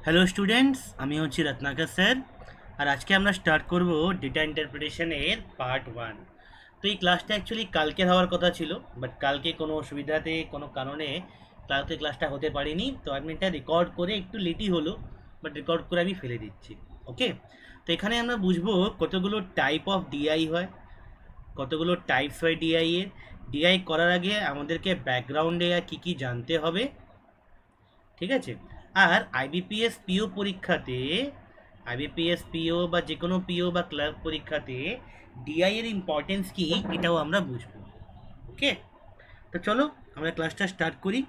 Hello students, আমি হচ্ছি Ratnakar sir. আর আজকে আমরা স্টার্ট করব ডেটা ইন্টারপ্রিটেশনের পার্ট 1। তো এই ক্লাসটা অ্যাকচুয়ালি কালকের হওয়ার কথা ছিল, বাট কালকে কোনো অসুবিধাতে কোনো কারণে কালকে ক্লাসটা হতে পারিনি। তো আমি এটা রেকর্ড করে একটু লেটই হলো, বাট রেকর্ড করে আমি ফেলে দিচ্ছি। ওকে, তো এখানে আমরা বুঝবো কতগুলো টাইপ অফ ডিআই হয়, কতগুলো টাইপস হয় ডিআই এর। ডিআই করার আগে আমাদেরকে ব্যাকগ্রাউন্ডে আর কী কী জানতে হবে, ঠিক আছে? আর আইবিপিএস পিও পরীক্ষাতে, আইবিপিএস পিও বা যে কোনো পিও বা ক্লার্ক পরীক্ষাতে ডিআই এর ইম্পর্টেন্স কি এটাও আমরা বুঝবো। ওকে, তো চলো আমরা ক্লাসটা স্টার্ট করি।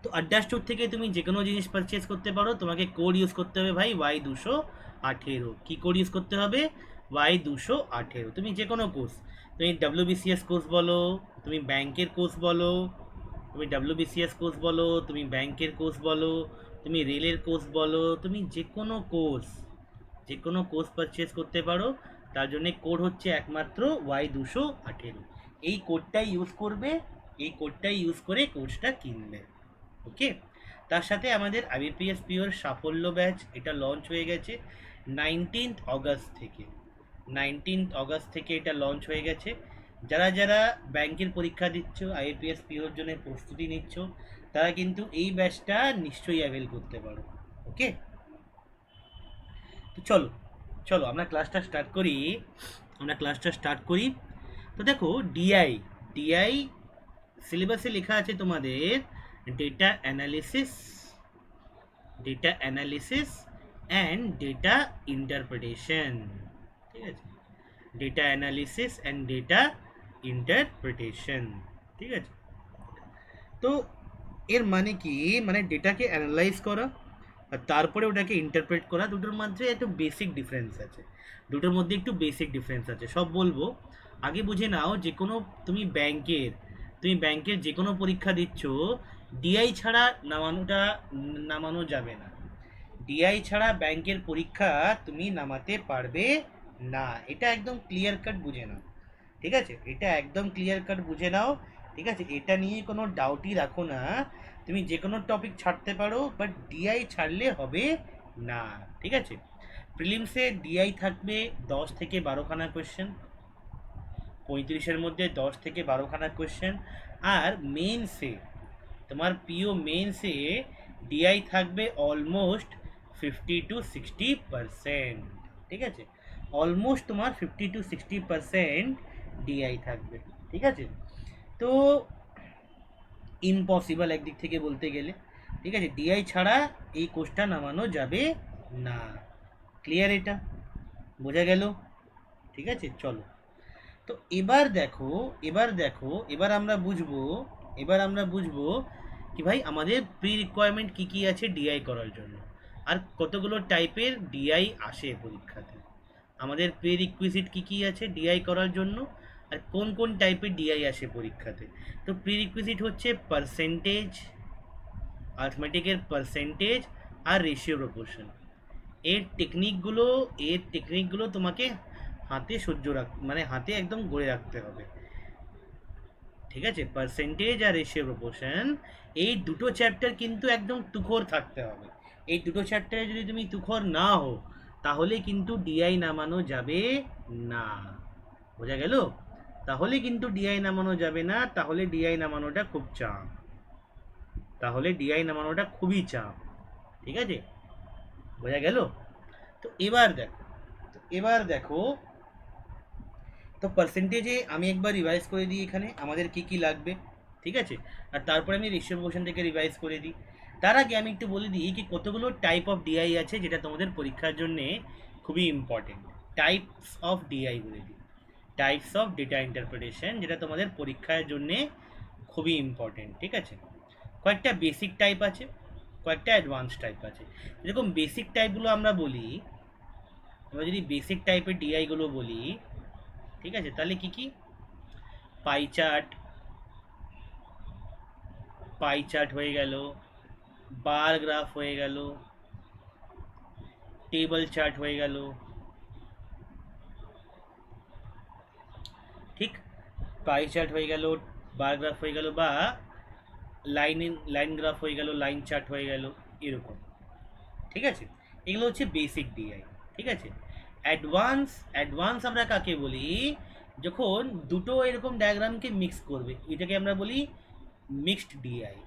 তো আড্ডা স্টোর থেকে তুমি যে কোনো জিনিস পারচেস করতে পারো, তোমাকে কোড ইউজ করতে হবে ভাই Y218। কী কোড ইউজ করতে হবে? Y218। তুমি যে কোনো কোর্স, তুমি ডাব্লিউবিসিএস কোর্স বলো, তুমি ব্যাংকের কোর্স বলো, তুমি ডাব্লিউবিসিএস কোর্স বলো, তুমি ব্যাংকের কোর্স বলো, তুমি রেলের কোর্স বলো, তুমি যে কোনো কোর্স পারচেস করতে পারো। তার জন্য কোড হচ্ছে একমাত্র Y218। এই কোডটাই ইউজ করবে, এই কোডটাই ইউজ করে কোর্সটা কিনবে। ওকে, তার সাথে আমাদের আইবিপিএস পিওর সাফল্য ব্যাচ এটা লঞ্চ হয়ে গেছে 19 আগস্ট থেকে। 19 আগস্ট থেকে এটা লঞ্চ হয়ে গেছে। যারা যারা ব্যাংকের পরীক্ষা দিচ্ছ, আইবিপিএস পিওর জন্য প্রস্তুতি নিচ্ছ, তারা কিন্তু এই ব্যাচটা নিশ্চয়ই অ্যাভেল করতে পারো। ওকে, তো চলো চলো আমরা ক্লাসটা স্টার্ট করি। তো দেখো, ডিআই ডিআই সিলেবাসে লেখা আছে তোমাদের data analysis, data analysis and data interpretation. ঠিক আছে, data analysis and data interpretation. ঠিক আছে, তো এর মানে কি? মানে ডেটাকে অ্যানালাইজ করা আর তারপরে ওটাকে ইন্টারপ্রেট করা। দুটোর মধ্যে একটু বেসিক ডিফারেন্স আছে, সব বলবো। আগে বুঝে নাও, যে কোনো তুমি ব্যাংকের যে কোনো পরীক্ষা দিচ্ছ, ডিআই ছাড়া নামানো যাবে না। ডিআই ছাড়া ব্যাংকের পরীক্ষা তুমি নামাতে পারবে না। এটা একদম ক্লিয়ার কাট বুঝে নাও। ঠিক আছে, এটা একদম ক্লিয়ার কাট বুঝে নাও। ঠিক আছে, এটা নিয়ে কোনো ডাউটই রাখো না। তুমি যে কোনো টপিক ছাড়তে পারো, বাট ডিআই ছাড়লে হবে না। ঠিক আছে, প্রিলিমসে ডিআই থাকবে 10 থেকে 12খানা কোয়েশ্চেন, 35-এর মধ্যে 10 থেকে 12খানা কোয়েশ্চেন। আর মেনসে, তোমার পিও মেনসে ডিআই থাকবে অলমোস্ট 50 to 60%। ঠিক আছে, অলমোস্ট তোমার 50 to 60% ডিআই থাকবে। ঠিক আছে, তো ইম্পসিবল একদিক থেকে বলতে গেলে। ঠিক আছে, ডিআই ছাড়া এই কোর্সটা নামানো যাবে না। ক্লিয়ার? এটা বোঝা গেল? ঠিক আছে, চলো। তো এবার আমরা বুঝবো কি ভাই আমাদের প্রি রিকোয়ারমেন্ট কী কী আছে ডিআই করার জন্য, আর কতগুলো টাইপের ডিআই আসে পরীক্ষাতে। আমাদের প্রি রিকুইজিট কী কী আছে ডিআই করার জন্য, আর কোন কোন টাইপের ডিআই আসে পরীক্ষাতে। তো প্রি রিকুইজিট হচ্ছে পার্সেন্টেজ, আর্থমেটিকের পার্সেন্টেজ আর রেশিও প্রপোর্শন। এর টেকনিকগুলো তোমাকে হাতে একদম গড়ে রাখতে হবে। ঠিক আছে, পার্সেন্টেজ আর রেশিও প্রপোর্শন, এই দুটো চ্যাপ্টার কিন্তু একদম তুখোর থাকতে হবে। এই দুটো চ্যাপ্টারে যদি তুমি তুখোর না হও, তাহলে কিন্তু ডিআই নামানো যাবে না। বোঝা গেল? তাহলে কিন্তু ডিআই নামানো যাবে না, তাহলে ডিআই নামানোটা খুব চাপ, তাহলে ডিআই নামানোটা খুবই চাপ। ঠিক আছে, বোঝা গেল? তো এবার দেখো, তো পার্সেন্টেজে আমি একবার রিভাইজ করে দিই এখানে আমাদের কি কি লাগবে। ঠিক আছে, আর তারপরে আমি রেশিও প্রপোর্শন থেকে রিভাইজ করে দিই। তার আগে আমি একটু বলে দিই কি কতগুলো টাইপ অফ ডিআই আছে, যেটা তোমাদের পরীক্ষার জন্যে খুবই ইম্পর্টেন্ট। টাইপস অফ ডিআই বলে দিই, টাইপস অফ ডেটা ইন্টারপ্রিটেশন, যেটা তোমাদের পরীক্ষার জন্যে খুবই ইম্পর্টেন্ট। ঠিক আছে, কয়েকটা বেসিক টাইপ আছে, কয়েকটা অ্যাডভান্স টাইপ আছে। যেরকম বেসিক টাইপগুলো আমরা যদি বেসিক টাইপের ডিআইগুলো বলি, ঠিক আছে, তাহলে কি কি? পাই চার্ট, হয়ে গেল, বার গ্রাফ হয়ে গেল, টেবল চার্ট হয়ে গেল। ঠিক, পাই চার্ট হয়ে গেল, বার গ্রাফ হয়ে গেল, বা লাইন গ্রাফ হয়ে গেল, লাইন চার্ট হয়ে গেল, এরকম। ঠিক আছে, এগুলো হচ্ছে বেসিক ডিআই। ঠিক আছে, অ্যাডভান্স, অ্যাডভান্স আমরা কাকে বলি, যখন দুটো এরকম ডায়াগ্রামকে মিক্স করবে, এটাকে আমরা বলি মিক্সড ডিআই।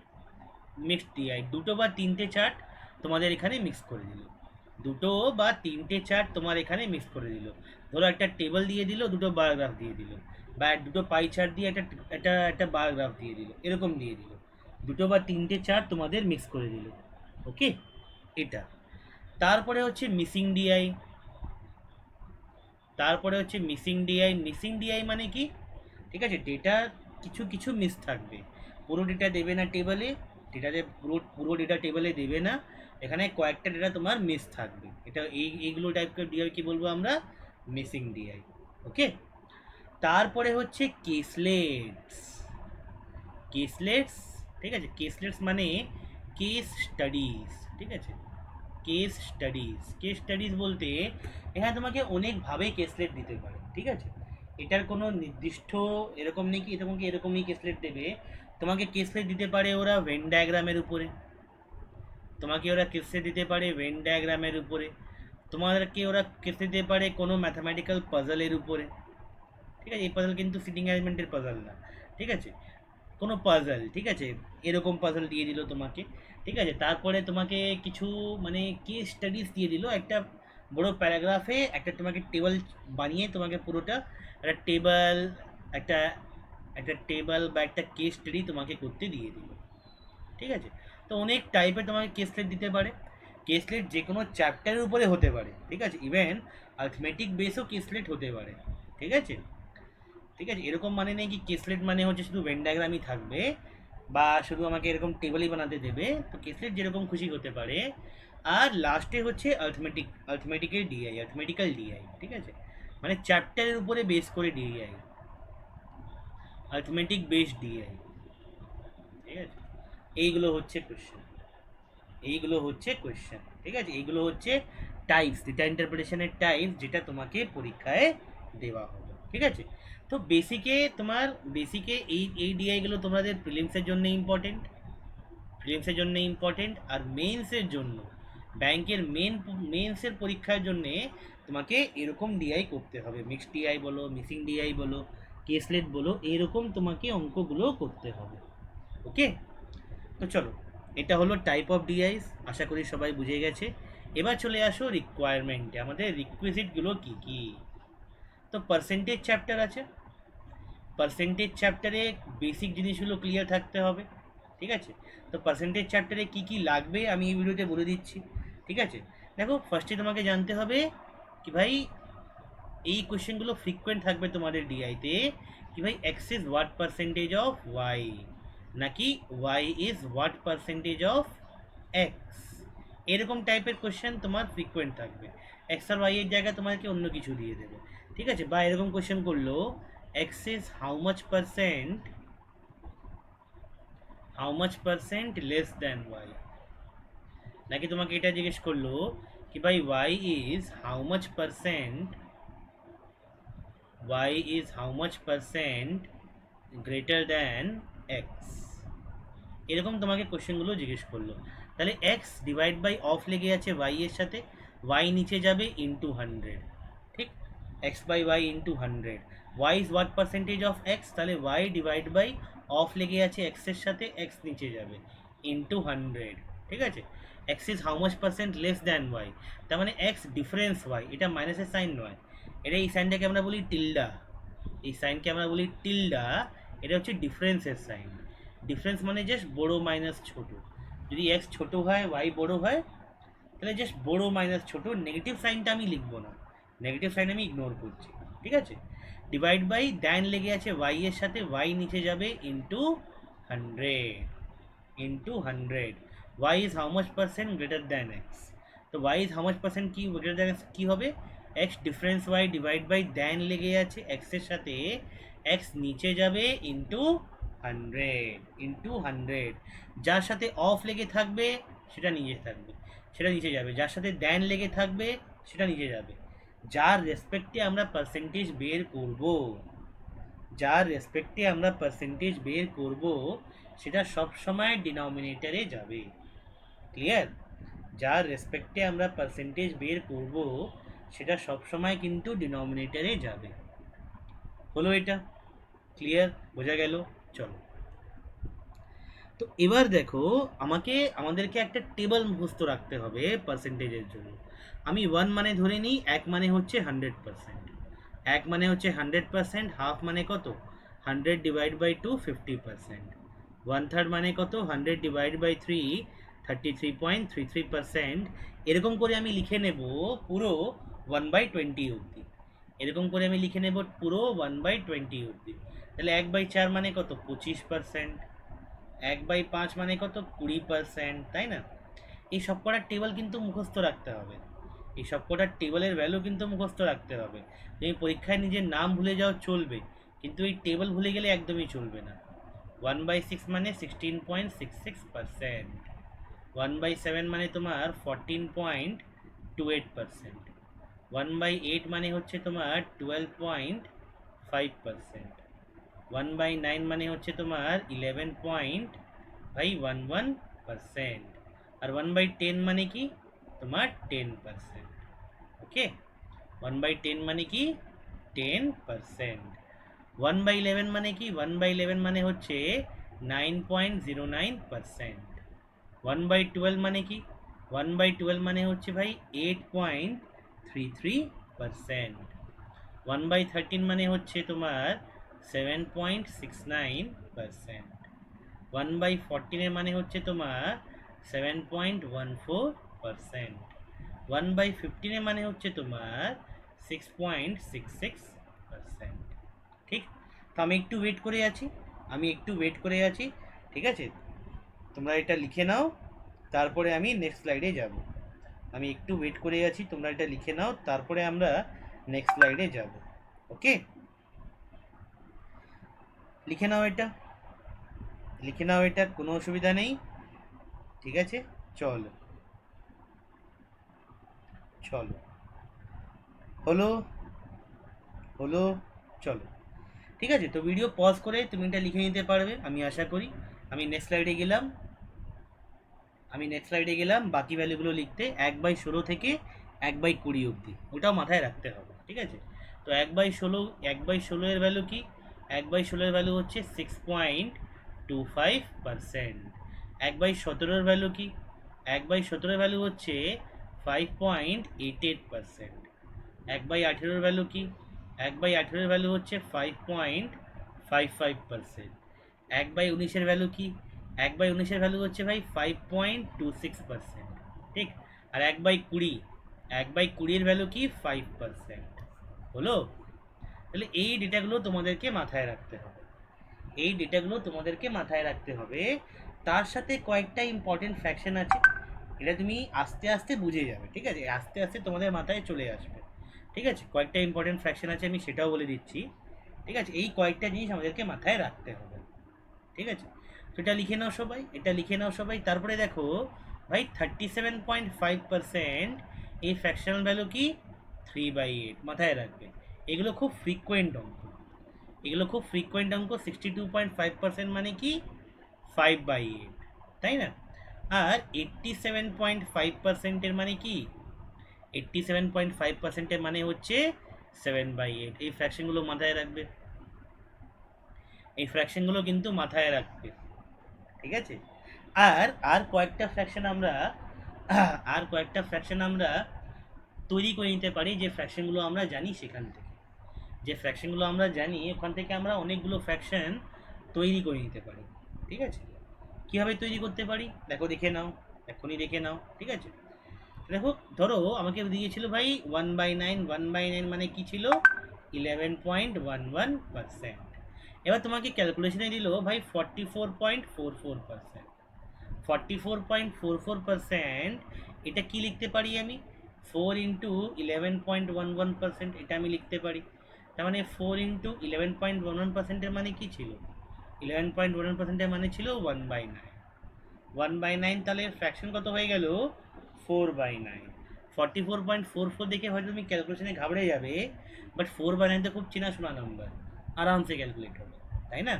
মিক্সড ডিআই, দুটো বা তিনটে চার্ট তোমাদের এখানে মিক্স করে দিল, দুটো বা তিনটে চার্ট তোমার এখানে মিক্স করে দিল। ধরো একটা টেবিল দিয়ে দিল, দুটো বার গ্রাফ দিয়ে দিল, বা দুটো পাই চার্ট দিয়ে একটা একটা একটা বার গ্রাফ দিয়ে দিল, এরকম দিয়ে দিল, দুটো বা তিনটে চার্ট তোমাদের মিক্স করে দিল। ওকে, এটা। তারপরে হচ্ছে মিসিং ডিআই। তারপরে হচ্ছে মিসিং ডিআই। মিসিং ডিআই মানে কি, ঠিক আছে, ডেটা কিছু কিছু মিস থাকবে, পুরো ডেটা দেবে না টেবিলে, ডেটাতে পুরো পুরো ডেটা টেবিলে দেবে না, এখানে কয়েকটা ডেটা তোমার মিস থাকবে, এটা এইগুলো টাইপের ডিআই কি বলবো আমরা, মিসিং ডিআই। ওকে। তারপরে হচ্ছে কেসলেটস। কেসলেটস, ঠিক আছে, কেসলেটস মানে কেস স্টাডিজ। ঠিক আছে, কেস স্টাডিজ। কেস স্টাডিজ বলতে এখানে তোমাকে অনেকভাবে কেসলেট দিতে পারে। ঠিক আছে, এটার কোনো নির্দিষ্ট এরকম নেই কি তোমাকে এরকমই কেসলেট দেবে, তোমাকে কেসলেট দিতে পারে ওরা ভেন ডায়াগ্রামের উপরে, তোমাকে ওরা কেসলেট দিতে পারে ভেন ডায়াগ্রামের উপরে, তোমাদেরকে ওরা কেসলেট দিতে পারে কোনো ম্যাথামেটিক্যাল পাজলের উপরে। ঠিক আছে, এই পাজল কিন্তু সিটিং অ্যারেঞ্জমেন্টের পাজল না। ঠিক আছে, কোনো পাজল, ঠিক আছে, এরকম পাজল দিয়ে দিল তোমাকে। ঠিক আছে, তারপরে তোমাকে কিছু মানে কেস স্টাডিজ দিয়ে দিল, একটা বড় প্যারাগ্রাফে একটা তোমাকে টেবিল বানিয়ে তোমাকে পুরোটা একটা টেবিল, একটা একটা টেবিল বা একটা কেস স্টাডি তোমাকে করতে দিয়ে দিল। ঠিক আছে, তো অনেক টাইপের তোমাকে কেসলেট দিতে পারে। কেসলেট যে কোনো চ্যাপ্টারের উপরে হতে পারে। ঠিক আছে, ইভেন আর্থমেটিক বেসও কেসলেট হতে পারে। ঠিক আছে, ঠিক আছে, এরকম মানে নেই কি কেসলেট মানে হচ্ছে শুধু ভেন ডায়াগ্রামই থাকবে বা শুধু আমাকে এরকম টেবিলই বানাতে দেবে, তো কেসলেট যেরকম খুশি হতে পারে। আর লাস্টে হচ্ছে আর্থমেটিক, আর্থমেটিকের ডিআই, আর্থমেটিক্যাল ডিআই। ঠিক আছে, মানে চ্যাপ্টারের উপরে বেস করে ডিআই, আর্থমেটিক বেস ডিআই। ঠিক আছে, এইগুলো হচ্ছে কোশ্চেন, এইগুলো হচ্ছে কোশ্চেন। ঠিক আছে, এইগুলো হচ্ছে টাইপস, ডেটা ইন্টারপ্রিটেশনের টাইপস যেটা তোমাকে পরীক্ষায় দেওয়া হবে। ঠিক আছে, তো বেসিকে তোমার, বেসিকে এই ডিআইগুলো তোমাদের প্রিলিমসের জন্য ইম্পর্টেন্ট, প্রিলিমসের জন্য ইম্পর্টেন্ট, আর মেন্সের জন্য, ব্যাংকের মেন্সের পরীক্ষার জন্যে তোমাকে এরকম ডিআই করতে হবে, মিক্সড ডিআই বলো, মিসিং ডিআই বলো, কেসলেট বলো, এরকম তোমাকে অঙ্কগুলো করতে হবে। ওকে, তো চলো, এটা হলো টাইপ অফ ডিআইস, আশা করি সবাই বুঝে গেছে। এবার চলে আসো রিকোয়ারমেন্টে, আমাদের রিকুইজিটগুলো কী কী। তো পার্সেন্টেজ চ্যাপ্টার আছে, পার্সেন্টেজ চ্যাপ্টারে বেসিক জিনিসগুলো ক্লিয়ার থাকতে হবে। ঠিক আছে, তো পার্সেন্টেজ চ্যাপ্টারে কী কী লাগবে আমি এই ভিডিওতে বলে দিচ্ছি। ঠিক আছে, দেখো ফার্স্টে তোমাকে জানতে হবে কি ভাই, এই কোশ্চেনগুলো ফ্রিকোয়েন্ট থাকবে তোমাদের ডিআইতে, কি ভাই x is what percentage of y, নাকি y is what percentage of x, এরকম টাইপের কোশ্চেন তোমার ফ্রিকোয়েন্ট থাকবে। এক্স আর ওয়াই এর জায়গায় তোমাকে অন্য কিছু দিয়ে দেবে। ঠিক আছে, বা এরকম কোশ্চেন করলো X is how much percent less than Y, নাকি তোমাকে এটা জিজ্ঞেস করলো কি ভাই Y is how much percent, y is how much percent greater than x, এরকম তোমাকে কোশ্চেনগুলো জিজ্ঞেস করলো। তাহলে x ডিভাইড বাই অফ লেগে আছে y এর সাথে, y নিচে যাবে ইন্টু 100। ঠিক, x by y into 100, y is what percentage of x, তাহলে y ডিভাইড বাই অফ লেগে আছে x এর সাথে, x নিচে যাবে ইন্টু 100। ঠিক আছে, x is how much percent less than y, তার মানে x ডিফারেন্স y, এটা মাইনাসের সাইন নয়, এটা এই সাইনটাকে আমরা বলি টিল্ডা, এই সাইনকে আমরা বলি টিল্ডা, এটা হচ্ছে ডিফারেন্সের সাইন। ডিফারেন্স মানে জাস্ট বড় মাইনাস ছোট, যদি এক্স ছোট হয় ওয়াই বড় হয়, তাহলে জাস্ট বড় মাইনাস ছোট, নেগেটিভ সাইনটা আমি লিখবো না, নেগেটিভ সাইন আমি ইগনোর করছি। ঠিক আছে, ডিভাইড বাই দ্যান লেগে আছে ওয়াই এর সাথে, ওয়াই নিচে যাবে into 100, into 100, y is how much percent greater than x, তো y is how much percent কি গ্রেটার দ্যান এক্স কী হবে, x difference y divide by than লেগে আছে এক্সের সাথে, এক্স নিচে যাবে ইন্টু 100, ইন্টু 100, যার সাথে অফ লেগে থাকবে সেটা নিচে থাকবে, সেটা নিচে যাবে, যার সাথে দ্যান লেগে থাকবে সেটা নিচে যাবে, যার রেসপেক্টে আমরা পার্সেন্টেজ বের করব, যার রেসপেক্টে আমরা পার্সেন্টেজ বের করব সেটা সবসময় ডিনোমিনেটরে যাবে। ক্লিয়ার? যার রেসপেক্টে আমরা পার্সেন্টেজ বের করব সেটা সবসময় কিন্তু ডিনোমিনেটরে যাবে। হলো এটা? ক্লিয়ার? বোঝা গেল? চলো, তো এবার দেখো, আমাদেরকে একটা টেবিল মুখস্থ রাখতে হবে পার্সেন্টেজের জন্য। আমি 1 মানে ধরে নিই, 1 মানে হচ্ছে 100%, 1 মানে হচ্ছে 100%, হাফ মানে কত, 100 ডিভাইড বাই 2 50%, 1/3 মানে কত, 100 ডিভাইড বাই 3 33.33%। এরকম করে আমি লিখে নেব পুরো 1/20 অবধি। এরকম করে আমি লিখে নেব পুরো 1/20 অবধি। তাহলে 1/4 মানে কত, 25%, 1/5 মানে কত, 20%, তাই না? এই সব কটার টেবিল কিন্তু মুখস্থ রাখতে হবে, এই সব কটার টেবিলের ভ্যালু কিন্তু মুখস্থ রাখতে হবে। তুমি পরীক্ষায় নিজের নাম ভুলে যাও চলবে, কিন্তু এই টেবিল ভুলে গেলে একদমই চলবে না। 1/6 মানে 16.66%, 1/7 মানে তোমার 14.28%, 1/8 মানে হচ্ছে তোমার 12.5%, 1/9 মানে হচ্ছে তোমার 11.11%, আর 1/10 মানে কি, তোমার 10%। ওকে, 1/10 মানে কি, 10%। 1/11 মানে কি, 1/11 মানে হচ্ছে 9.09%। 1/12 মানে কি, 1/12 মানে হচ্ছে ভাই 8.33%। 1/13 মানে হচ্ছে তোমার 7.69%। 1/14 মানে হচ্ছে তোমার 7.14%। 1/15 মানে হচ্ছে তোমার 6.66%। ঠিক? তো আমি একটু ওয়েট করে আছি, ঠিক আছে? তোমরা এটা লিখে নাও, তারপরে আমি নেক্সট স্লাইডে যাব। আমি একটু ওয়েট করে আছি, তোমরা এটা লিখে নাও, তারপরে আমরা নেক্সট স্লাইডে যাব। ওকে, লিখে নাও এটা, কোনো অসুবিধা নেই। ঠিক আছে, চলো চলো, হলো হলো, চলো। ঠিক আছে, তো ভিডিও পজ করে তুমি এটা লিখে নিতে পারবে আমি আশা করি। আমি নেক্সট স্লাইডে গেলাম বাকি ভ্যালুগুলো লিখতে, 1/16 থেকে 1/20 অবধি, ওটাও মাথায় রাখতে হবে। ঠিক আছে, তো 1/16, 1/16 এর ভ্যালু কি, 1/16 এর ভ্যালু হচ্ছে 6.25%। 1/17 এর ভ্যালু কি, 1/17 এর ভ্যালু হচ্ছে 5.88%। 1/18 এর ভ্যালু কি, 1/18 এর ভ্যালু হচ্ছে 5.55%। 1/19 এর ভ্যালু কি, 1/19 এর ভ্যালু হচ্ছে ভাই 5.26%। ঠিক, আর 1/20 এর ভ্যালু কি, 5%। হলো? তাহলে এই ডেটাগুলো তোমাদেরকে মাথায় রাখতে হবে, তার সাথে কয়েকটা ইম্পর্টেন্ট ফ্র্যাকশন আছে, এটা তুমি আস্তে আস্তে বুঝে যাবে। ঠিক আছে, আস্তে আস্তে তোমাদের মাথায় চলে আসবে। ঠিক আছে, কয়েকটা ইম্পর্টেন্ট ফ্র্যাকশন আছে, আমি সেটাও বলে দিচ্ছি। ঠিক আছে, এই কয়েকটা জিনিস আমাদেরকে মাথায় রাখতে হবে। ঠিক আছে, তো এটা লিখে নাও সবাই। তারপরে দেখো ভাই, 37.5% এই ফ্র্যাকশনাল ভ্যালু কি, 3/8, মাথায় রাখবে। এগুলো খুব ফ্রিকোয়েন্ট অঙ্ক, 62.5% মানে কি, 5/8, তাই না? আর 87.5%-এর মানে কি, 87.5%-এর মানে হচ্ছে 7/8। এই ফ্র্যাকশনগুলো মাথায় রাখবে, কিন্তু মাথায় রাখবে। ঠিক আছে, আর আর কয়েকটা ফ্র্যাকশন আমরা তৈরি করে নিতে পারি, যে ফ্র্যাকশনগুলো আমরা জানি সেখান থেকে, ওখান থেকে আমরা অনেকগুলো ফ্র্যাকশন তৈরি করে নিতে পারি। ঠিক আছে, কীভাবে তৈরি করতে পারি দেখো, এখনই দেখে নাও। ঠিক আছে, দেখো, ধরো আমাকে দিয়েছিল ভাই 1/9, 1/9 মানে কি ছিল, 11.11%। এবার তোমাকে ক্যালকুলেশনে দিল ভাই 44.44%। 44.44%, এটা কি লিখতে পারি আমি, 4 × 11.11%, এটা আমি লিখতে পারি। তার মানে 4 × 11.11%-এর মানে কি ছিল, 11.11%-এর মানে ছিল 1/9। 1/9, তাহলে ফ্র্যাকশন কত হয়ে গেল, 4/9। 44.44 দেখে হয়তো তুমি ক্যালকুলেশনে ঘাবড়ে যাবে, বাট 4/9 তো খুব চেনাশোনা নাম্বার, আরামসে ক্যালকুলেট হবে, তাই না?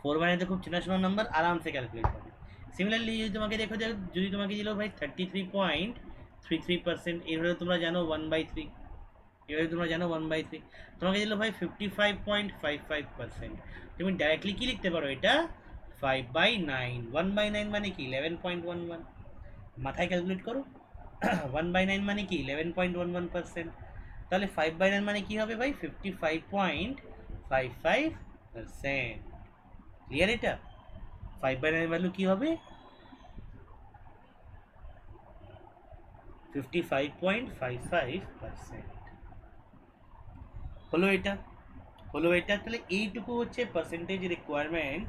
4/9 তো খুব চেনাশোনা নাম্বার, আরামসে ক্যালকুলেট হবে। সিমিলারলি যদি তোমাকে দেখো যে যদি তোমাকে দিল ভাই 33.33%, এভাবে তোমরা জানো 1/3, এভাবে তোমরা জানো 1/3, তোমাকে দিল ভাই 55.55%, তুমি ডাইরেক্টলি কি লিখতে পারো এটা 5/9, 1/9 মানে কি 11.11, মাথায় ক্যালকুলেট করো। 1/9 মানে কি 11.11%, তাহলে 5/9 মানে কি হবে ভাই 55.55%। ক্লিয়ার এটা? 5/9 ভ্যালু কি হবে 55.55%। হলো এটা, হলো এটা। তাহলে এইটুকু হচ্ছে পার্সেন্টেজ রিকোয়ারমেন্ট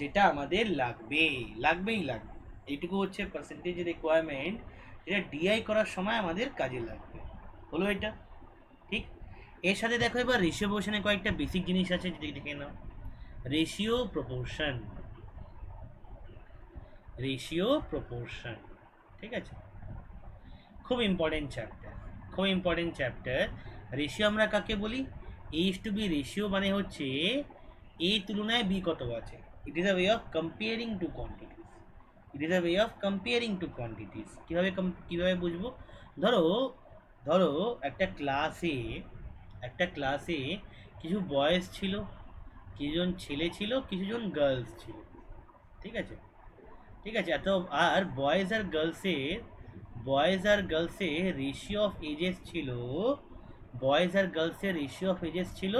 যেটা আমাদের লাগবেই লাগবে। এইটুকু হচ্ছে পার্সেন্টেজ রিকোয়ারমেন্ট যেটা ডিআই করার সময় আমাদের কাজে লাগবে। হলো এটা, ঠিক। এর সাথে দেখো এবার রেশিও প্রপোর্শনে কয়েকটা বেসিক জিনিস আছে যেটা দেখে নাও। রেশিও প্রপোর্শন, রেশিও প্রপোর্শন, ঠিক আছে, খুব ইম্পর্টেন্ট চ্যাপ্টার, খুব ইম্পর্টেন্ট চ্যাপ্টার। রেশিও আমরা কাকে বলি? এ ইস টু বি রেশিও মানে হচ্ছে এ তুলনায় বি কত আছে। It is a way of comparing two quantities, it is a way of comparing two quantities. কীভাবে বুঝবো? ধরো ধরো একটা ক্লাসে কিছু বয়েজ ছিল, কিছুজন ছেলে ছিল, কিছুজন গার্লস ছিল, ঠিক আছে, ঠিক আছে। এত আর বয়েজ আর গার্লসের রেশিও অফ এজেস ছিল, বয়েজ আর গার্লসের রেশিও অফ এজেস ছিল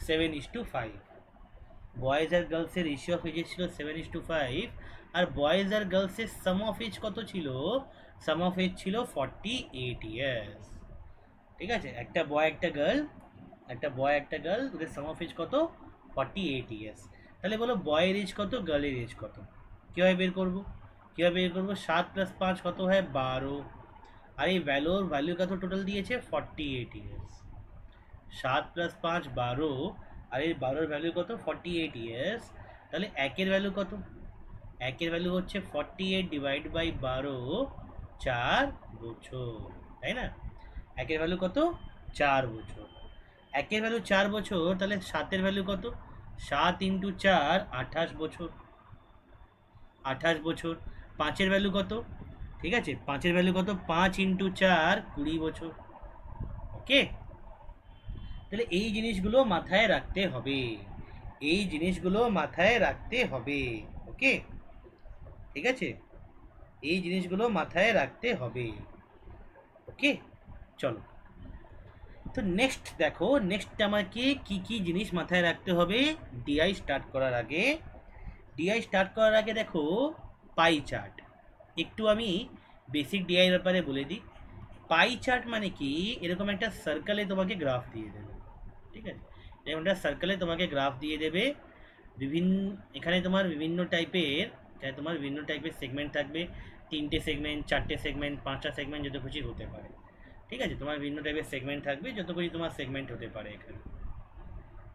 7:5, বয়েজ আর গার্লসের রেশিও অফ এজেস ছিল 7:5, আর বয়েজ আর গার্লসের সাম অফ এজ কত ছিল? সাম অফ এজ ছিল 48 ইয়ার্স, ঠিক আছে। একটা বয় একটা গার্ল, ওদের সাম অফ এজ কত? 48 ইয়ার্স। তাহলে বলো বয়ের এজ কত, গার্লের এজ কত? কীভাবে বের করবো? 7 + 5 কত হয় 12, আর এই ভ্যালু কত টোটাল দিয়েছে 48 ইয়ার্স। 7 + 5 12, আর এই 12-র ভ্যালু কত 48 ইয়ার্স। তাহলে একের ভ্যালু কত? একের ভ্যালু হচ্ছে 48 / 12, 4 বছর, তাই না? একের ভ্যালু কত? 4 বছর। একের ভ্যালু 4 বছর, তাহলে 7-এর ভ্যালু কত? 7 × 4 28 বছর, 28 বছর। 5-এর ভ্যালু কত? ঠিক আছে, 5-এর ভ্যালু কত? 5 × 4 20 বছর। ওকে, তাহলে এই জিনিসগুলো মাথায় রাখতে হবে, এই জিনিসগুলো মাথায় রাখতে হবে। ওকে, ঠিক আছে, এই জিনিসগুলো মাথায় রাখতে হবে। ওকে, চলো। তো নেক্সট দেখো, নেক্সট আমাকে কি কি জিনিস মাথায় রাখতে হবে ডিআই স্টার্ট করার আগে। ডিআই স্টার্ট করার আগে দেখো পাই চার্ট, একটু আমি বেসিক ডিআই ব্যাপারে বলে দিই। পাই চার্ট মানে কি, এরকম একটা সার্কেলে তোমাকে গ্রাফ দিয়ে দেবে, ঠিক আছে, এরকম একটা সার্কেলে তোমাকে গ্রাফ দিয়ে দেবে। এখানে তোমার বিভিন্ন টাইপের সেগমেন্ট থাকবে, 3টে সেগমেন্ট, 4টে সেগমেন্ট, 5টা সেগমেন্ট, যত খুশি হতে পারে, ঠিক আছে। তোমার বিভিন্ন টাইপের সেগমেন্ট থাকবে, যত খুশি তোমার সেগমেন্ট হতে পারে এখানে,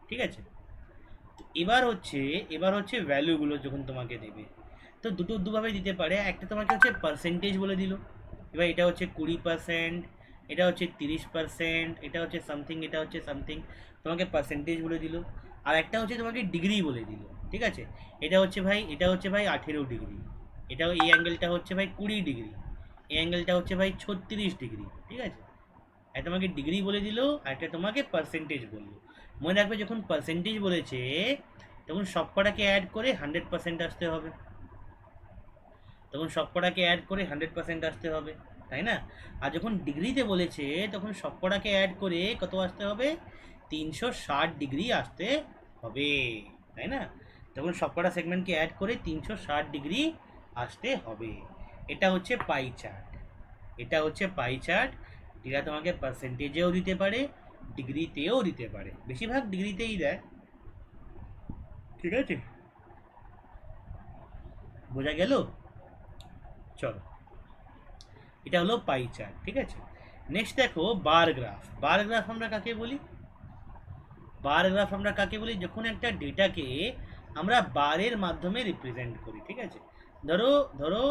ঠিক আছে। এবার হচ্ছে ভ্যালুগুলো যখন তোমাকে দেবে, তো দুভাবে দিতে পারে। একটা তোমাকে হচ্ছে পার্সেন্টেজ বলে দিল, এবার এটা হচ্ছে 20%, এটা হচ্ছে 30%, এটা হচ্ছে সামথিং, এটা হচ্ছে সামথিং, তোমাকে পার্সেন্টেজ বলে দিল। আর একটা হচ্ছে তোমাকে ডিগ্রি বলে দিল, ঠিক আছে। এটা হচ্ছে ভাই 18 ডিগ্রি, এই অ্যাঙ্গেলটা হচ্ছে ভাই 20 ডিগ্রি, এই অ্যাঙ্গেলটা হচ্ছে ভাই 36 ডিগ্রি, ঠিক আছে। একটা তোমাকে ডিগ্রি বলে দিল, আর একটা তোমাকে পার্সেন্টেজ বললো। মনে রাখবে যখন পার্সেন্টেজ বলেছে তখন সবকটাকে অ্যাড করে 100% আসতে হবে, আসতে হবে, তাই না? আর যখন ডিগ্রিতে বলেছে তখন সবকটাকে অ্যাড করে কত আসতে হবে? 360 ডিগ্রি আসতে হবে, তাই না? তখন সবকটা সেগমেন্টকে অ্যাড করে 360 ডিগ্রি আসতে হবে। এটা হচ্ছে পাই চার্ট, যেটা তোমাকে পার্সেন্টেজেও দিতে পারে, ডিগ্রিতেও দিতে পারে, বেশিরভাগ ডিগ্রিতেই দেয়, ঠিক আছে। বোঝা গেল? চলো, এটা হলো পাই চার্ট, ঠিক আছে। নেক্সট দেখো বার গ্রাফ। বার গ্রাফ আমরা কাকে বলি? যখন একটা ডেটাকে আমরা বারের মাধ্যমে রিপ্রেজেন্ট করি, ঠিক আছে। ধরো ধরো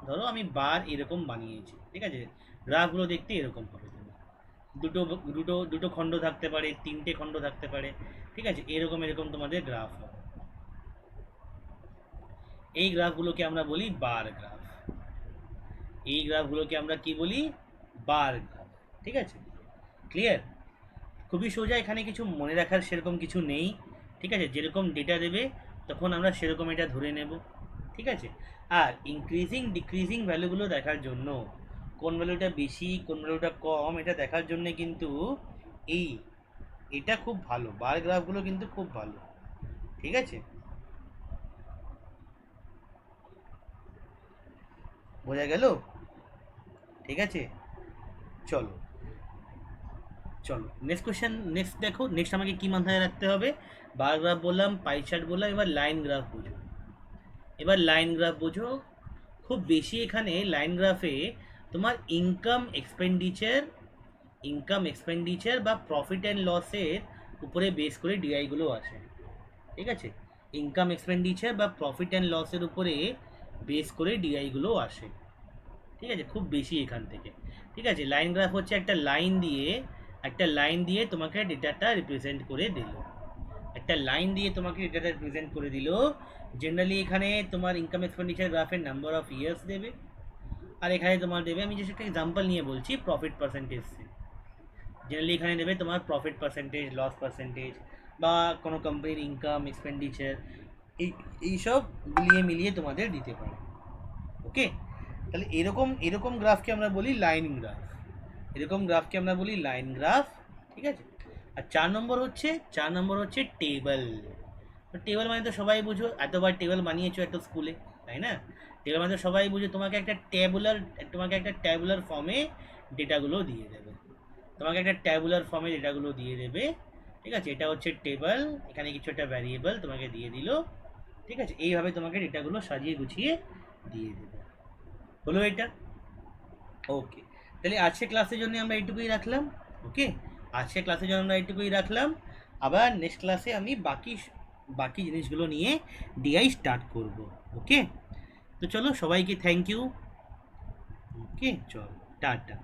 ধরো আমি বার এরকম বানিয়েছি, ঠিক আছে। গ্রাফগুলো দেখতে এরকম হবে, দুটো দুটো দুটো খণ্ড থাকতে পারে, 3টে খণ্ড থাকতে পারে, ঠিক আছে। এরকম তোমাদের গ্রাফ হবে। এই গ্রাফগুলোকে আমরা বলি বার গ্রাফ। এই গ্রাফগুলোকে আমরা কি বলি? Bar graph. ঠিক আছে, ক্লিয়ার? খুবই সোজা, এখানে কিছু মনে রাখার সেরকম কিছু নেই। ঠিক আছে, যেরকম ডেটা দেবে তখন আমরা সেরকম এটা ধরে নেব। ঠিক আছে, আর ইনক্রিজিং ডিক্রিজিং ভ্যালুগুলো দেখার জন্য, কোন ভ্যালুটা বেশি কোন ভ্যালুটা কম এটা দেখার জন্য কিন্তু এই এটা খুব ভালো, বার গ্রাফগুলো কিন্তু খুব ভালো। ঠিক আছে, বোঝা গেল? ঠিক আছে, চলো চলো নেক্সট কোশ্চেন, নেক্সট দেখো, নেক্সট আমাকে কি মাথায় রাখতে হবে? বার গ্রাফ বললাম, পাই চার্ট বললাম, এবার লাইন গ্রাফ বুঝো। এবার লাইন গ্রাফ বোঝো। খুব বেশি এখানে লাইন গ্রাফে তোমার ইনকাম এক্সপেন্ডিচার বা প্রফিট অ্যান্ড লসের উপরে বেস করে ডিআইগুলো আসে। ঠিক আছে, ইনকাম এক্সপেন্ডিচার বা প্রফিট অ্যান্ড লসের উপরে বেস করে ডিআইগুলো আসে। ঠিক আছে, খুব বেশি এখান থেকে। ঠিক আছে, লাইন গ্রাফ হচ্ছে একটা লাইন দিয়ে তোমাকে ডেটাটা রিপ্রেজেন্ট করে দিল। একটা লাইন দিয়ে তোমাকে ডেটাটা রিপ্রেজেন্ট করে দিল। জেনারেলি এখানে তোমার ইনকাম এক্সপেন্ডিচার গ্রাফের নাম্বার অফ ইয়ার্স দেবে, আর এখানে তোমার দেবে, আমি জাস্ট একটা এক্সাম্পল নিয়ে বলছি, প্রফিট পার্সেন্টেজ। জেনারেলি এখানে দেবে তোমার প্রফিট পার্সেন্টেজ, লস পার্সেন্টেজ, বা কোনো কোম্পানির ইনকাম এক্সপেন্ডিচার, এইসব মিলিয়ে তোমাদের দিতে পারে। ওকে, তাহলে এরকম এরকম গ্রাফকে আমরা বলি লাইন গ্রাফ। এরকম গ্রাফকে আমরা বলি লাইন গ্রাফ। ঠিক আছে, আর 4 নম্বর হচ্ছে টেবল। টেবল মানে তো সবাই বুঝো, এতবার টেবল বানিয়েছো একটা স্কুলে, তাই না? টেবল মানে তো সবাই বুঝো, তোমাকে একটা ট্যাবুলার ফর্মে ডেটাগুলো দিয়ে দেবে। ঠিক আছে, এটা হচ্ছে টেবল, এখানে কিছু একটা ভ্যারিয়েবল তোমাকে দিয়ে দিল। ঠিক আছে, এইভাবে তোমাকে ডেটাগুলো সাজিয়ে গুছিয়ে দিয়ে দেবে। হলো এটা? ওকে, তাহলে আজকের ক্লাসের জন্য আমরা এইটুকুই রাখলাম। ওকে, আজকের ক্লাসের জন্য আমরা এইটুকুই রাখলাম। আবার নেক্সট ক্লাসে আমি বাকি জিনিসগুলো নিয়ে ডিআই স্টার্ট করব। ওকে, তো চলো, সবাইকে থ্যাংক ইউ। ওকে, চলো, টাটা।